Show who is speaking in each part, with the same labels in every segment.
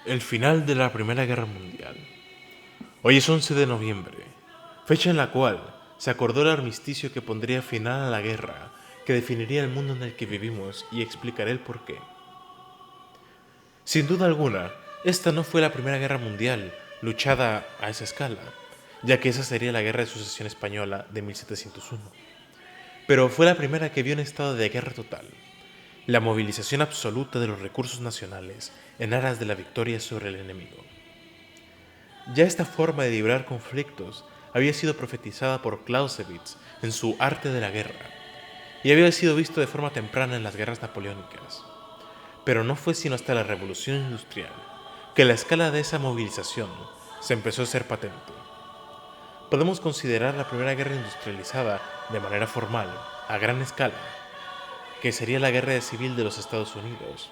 Speaker 1: El final de la Primera Guerra Mundial. Hoy es 11 de noviembre, fecha en la cual se acordó el armisticio que pondría final a la guerra, que definiría el mundo en el que vivimos, y explicaré el porqué. Sin duda alguna, esta no fue la Primera Guerra Mundial luchada a esa escala, ya que esa sería la Guerra de Sucesión Española de 1701. Pero fue la primera que vio un estado de guerra total, la movilización absoluta de los recursos nacionales en aras de la victoria sobre el enemigo. Ya esta forma de librar conflictos había sido profetizada por Clausewitz en su Arte de la Guerra, y había sido visto de forma temprana en las guerras napoleónicas. Pero no fue sino hasta la Revolución Industrial que la escala de esa movilización se empezó a ser patente. Podemos considerar la primera guerra industrializada de manera formal, a gran escala, que sería la Guerra Civil de los Estados Unidos,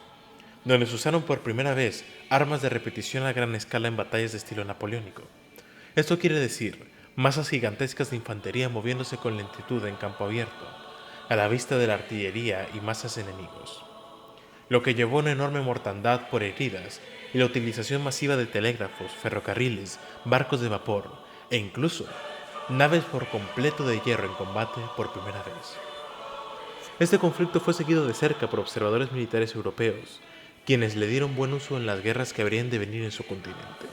Speaker 1: donde se usaron por primera vez armas de repetición a gran escala en batallas de estilo napoleónico. Esto quiere decir masas gigantescas de infantería moviéndose con lentitud en campo abierto, a la vista de la artillería y masas enemigos, lo que llevó a una enorme mortandad por heridas y la utilización masiva de telégrafos, ferrocarriles, barcos de vapor e incluso naves por completo de hierro en combate por primera vez. Este conflicto fue seguido de cerca por observadores militares europeos, quienes le dieron buen uso en las guerras que habrían de venir en su continente.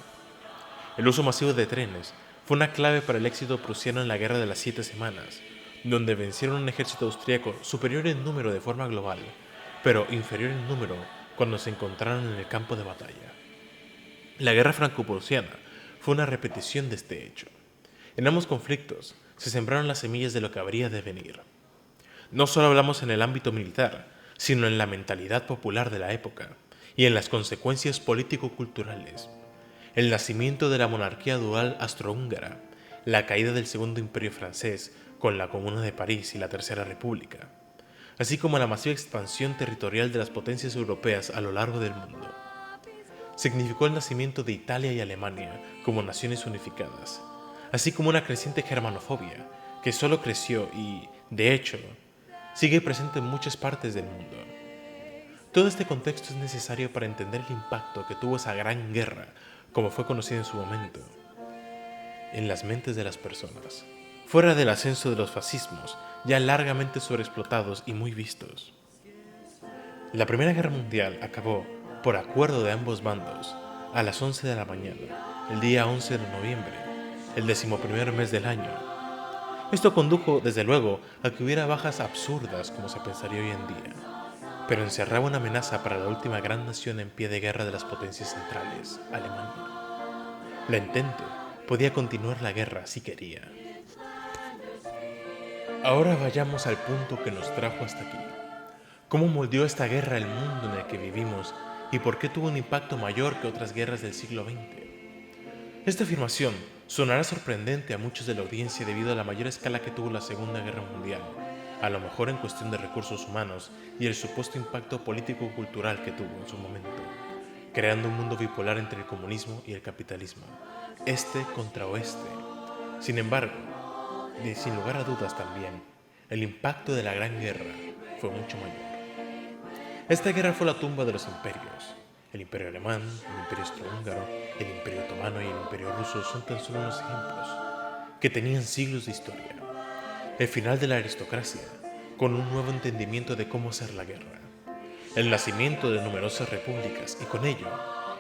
Speaker 1: El uso masivo de trenes fue una clave para el éxito prusiano en la Guerra de las 7 Semanas, donde vencieron un ejército austríaco superior en número de forma global, pero inferior en número cuando se encontraron en el campo de batalla. La Guerra Franco-Prusiana fue una repetición de este hecho. En ambos conflictos se sembraron las semillas de lo que habría de venir. No solo hablamos en el ámbito militar, sino en la mentalidad popular de la época y en las consecuencias político-culturales. El nacimiento de la monarquía dual austrohúngara, la caída del Segundo Imperio francés con la Comuna de París y la Tercera República, así como la masiva expansión territorial de las potencias europeas a lo largo del mundo. Significó el nacimiento de Italia y Alemania como naciones unificadas, así como una creciente germanofobia que solo creció y, de hecho, sigue presente en muchas partes del mundo. Todo este contexto es necesario para entender el impacto que tuvo esa gran guerra, como fue conocida en su momento, en las mentes de las personas, fuera del ascenso de los fascismos, ya largamente sobreexplotados y muy vistos. La Primera Guerra Mundial acabó, por acuerdo de ambos bandos, a las 11 de la mañana, el día 11 de noviembre, el 11º mes del año. Esto condujo, desde luego, a que hubiera bajas absurdas como se pensaría hoy en día, pero encerraba una amenaza para la última gran nación en pie de guerra de las potencias centrales, Alemania. La Entente podía continuar la guerra si quería. Ahora vayamos al punto que nos trajo hasta aquí. ¿Cómo moldeó esta guerra el mundo en el que vivimos y por qué tuvo un impacto mayor que otras guerras del siglo XX? Esta afirmación sonará sorprendente a muchos de la audiencia debido a la mayor escala que tuvo la Segunda Guerra Mundial, a lo mejor en cuestión de recursos humanos y el supuesto impacto político-cultural que tuvo en su momento, creando un mundo bipolar entre el comunismo y el capitalismo, este contra oeste. Sin embargo, y sin lugar a dudas también, el impacto de la Gran Guerra fue mucho mayor. Esta guerra fue la tumba de los imperios. El imperio alemán, el imperio austrohúngaro, el imperio otomano y el imperio ruso son tan solo unos ejemplos, que tenían siglos de historia. El final de la aristocracia, con un nuevo entendimiento de cómo hacer la guerra. El nacimiento de numerosas repúblicas y con ello,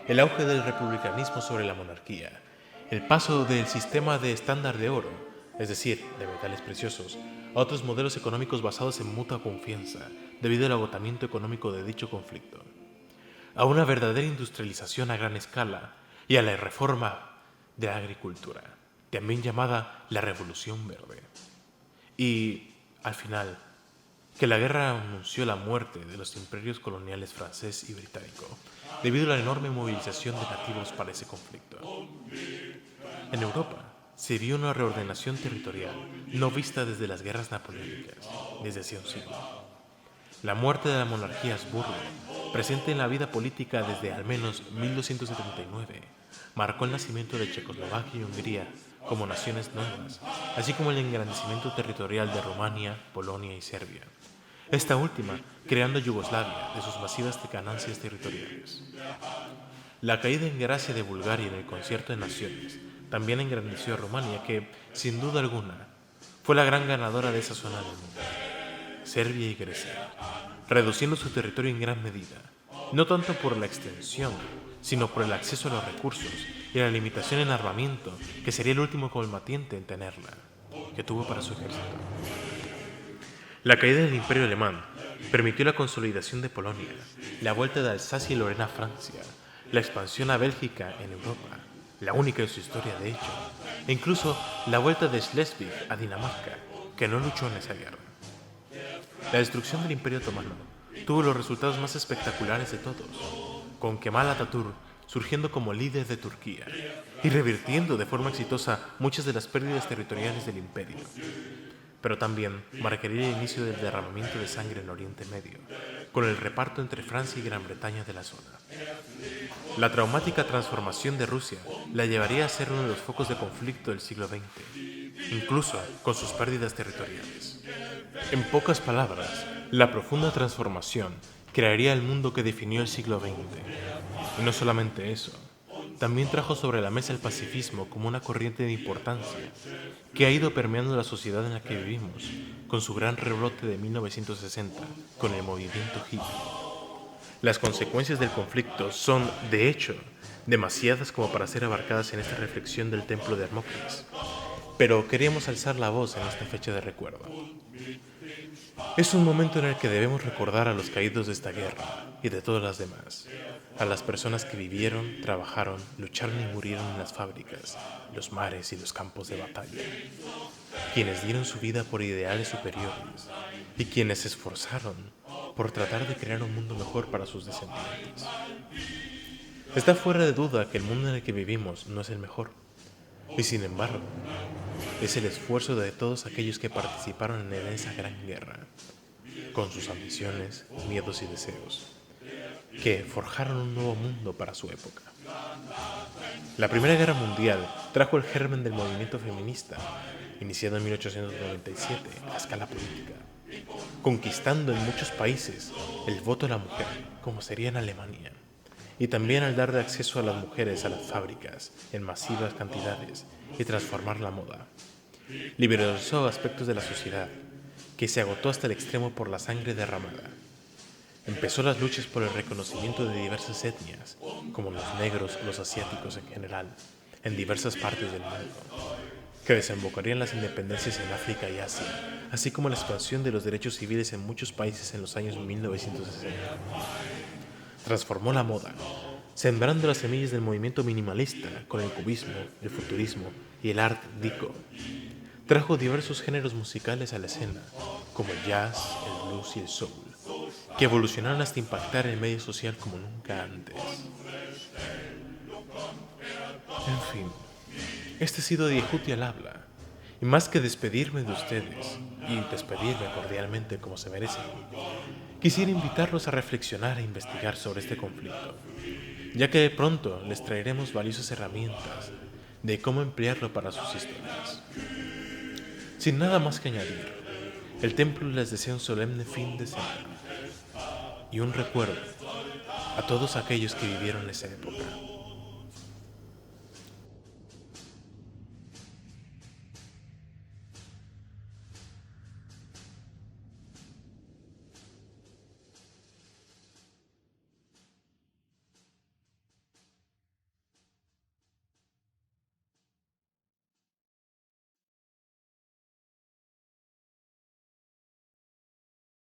Speaker 1: el auge del republicanismo sobre la monarquía. El paso del sistema de estándar de oro, es decir, de metales preciosos, a otros modelos económicos basados en mutua confianza, debido al agotamiento económico de dicho conflicto, a una verdadera industrialización a gran escala y a la reforma de la agricultura, también llamada la Revolución Verde. Y, al final, que la guerra anunció la muerte de los imperios coloniales francés y británico, debido a la enorme movilización de nativos para ese conflicto. En Europa se vio una reordenación territorial no vista desde las guerras napoleónicas, desde hacía un siglo. La muerte de la monarquía Habsburgo, presente en la vida política desde al menos 1279, marcó el nacimiento de Checoslovaquia y Hungría como naciones nuevas, así como el engrandecimiento territorial de Rumania, Polonia y Serbia. Esta última creando Yugoslavia de sus masivas ganancias territoriales. La caída en gracia de Bulgaria en el Concierto de Naciones también engrandeció a Rumania, que, sin duda alguna, fue la gran ganadora de esa zona del mundo, Serbia y Grecia, reduciendo su territorio en gran medida, no tanto por la extensión, sino por el acceso a los recursos y la limitación en armamento, que sería el último combatiente en tenerla, que tuvo para su ejército. La caída del Imperio Alemán permitió la consolidación de Polonia, la vuelta de Alsacia y Lorena a Francia, la expansión a Bélgica en Europa, la única en su historia de hecho, e incluso la vuelta de Schleswig a Dinamarca, que no luchó en esa guerra. La destrucción del Imperio Otomano tuvo los resultados más espectaculares de todos, con Kemal Atatürk surgiendo como líder de Turquía y revirtiendo de forma exitosa muchas de las pérdidas territoriales del imperio. Pero también marcaría el inicio del derramamiento de sangre en Oriente Medio, con el reparto entre Francia y Gran Bretaña de la zona. La traumática transformación de Rusia la llevaría a ser uno de los focos de conflicto del siglo XX, incluso con sus pérdidas territoriales. En pocas palabras, la profunda transformación crearía el mundo que definió el siglo XX. Y no solamente eso, también trajo sobre la mesa el pacifismo como una corriente de importancia que ha ido permeando la sociedad en la que vivimos, con su gran rebrote de 1960, con el movimiento hippie. Las consecuencias del conflicto son, de hecho, demasiadas como para ser abarcadas en esta reflexión del templo de Hermópolis, pero queríamos alzar la voz en esta fecha de recuerdo. Es un momento en el que debemos recordar a los caídos de esta guerra y de todas las demás, a las personas que vivieron, trabajaron, lucharon y murieron en las fábricas, los mares y los campos de batalla, quienes dieron su vida por ideales superiores y quienes se esforzaron por tratar de crear un mundo mejor para sus descendientes. Está fuera de duda que el mundo en el que vivimos no es el mejor, y sin embargo, es el esfuerzo de todos aquellos que participaron en esa gran guerra, con sus ambiciones, miedos y deseos, que forjaron un nuevo mundo para su época. La Primera Guerra Mundial trajo el germen del movimiento feminista, iniciado en 1897 a escala política, conquistando en muchos países el voto de la mujer, como sería en Alemania, y también al dar de acceso a las mujeres a las fábricas en masivas cantidades y transformar la moda. Liberalizó aspectos de la sociedad, que se agotó hasta el extremo por la sangre derramada. Empezó las luchas por el reconocimiento de diversas etnias, como los negros o los asiáticos en general, en diversas partes del mundo, que desembocarían las independencias en África y Asia, así como la expansión de los derechos civiles en muchos países en los años 1960. Transformó la moda, sembrando las semillas del movimiento minimalista con el cubismo, el futurismo y el art deco. Trajo diversos géneros musicales a la escena, como el jazz, el blues y el soul, que evolucionaron hasta impactar el medio social como nunca antes. En fin, este ha sido Diehuti al habla, y más que despedirme de ustedes, y despedirme cordialmente como se merecen, quisiera invitarlos a reflexionar e investigar sobre este conflicto, ya que de pronto les traeremos valiosas herramientas de cómo emplearlo para sus historias. Sin nada más que añadir, el templo les desea un solemne fin de semana y un recuerdo a todos aquellos que vivieron esa época.